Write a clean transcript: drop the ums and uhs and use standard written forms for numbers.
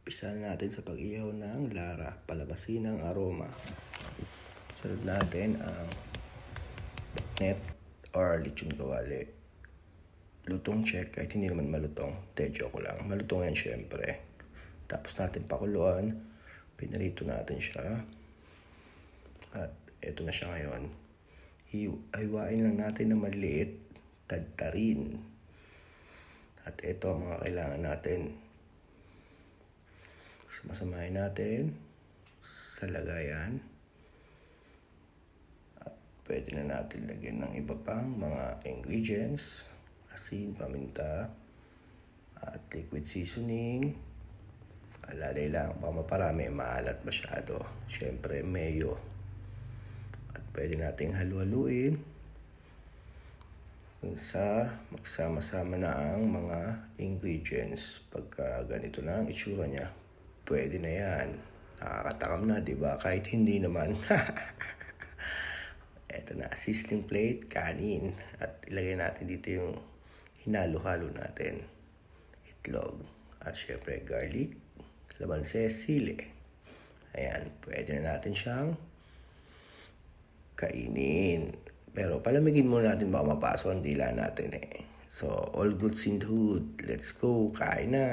Umpisa natin sa pag-ihaw ng lara, palabasin ang aroma. Sunod natin ang net or lechon kawali. Lutong check, kahit hindi naman malutong. Joke lang. Malutong yan syempre. Tapos natin pakuluan. Pinarito natin siya. At eto na siya ngayon. Hiwain lang natin na maliit. Tadtarin. At ito ang mga kailangan natin. Masamahin natin sa lagayan. At pwede na natin lagyan ng iba pang mga ingredients. Asin, paminta, at liquid seasoning. Alalay lang, baka maparami, maalat masyado. Siyempre, mayo. At pwede nating halu-haluin sa magsama-sama na ang mga ingredients. Pagka ganito na ang itsura niya, pwede na yan. Nakakatakam na, diba? Kahit hindi naman. Eto na, sizzling plate, kanin. At ilagay natin dito yung hinalo-halo natin. Itlog. At syempre, garlic, kalamansi, sili. Ayan, pwede na natin siyang kainin. Pero palamigin muna natin, baka mapaso ang dila natin eh. So, all goods in the hood. Let's go, kain na!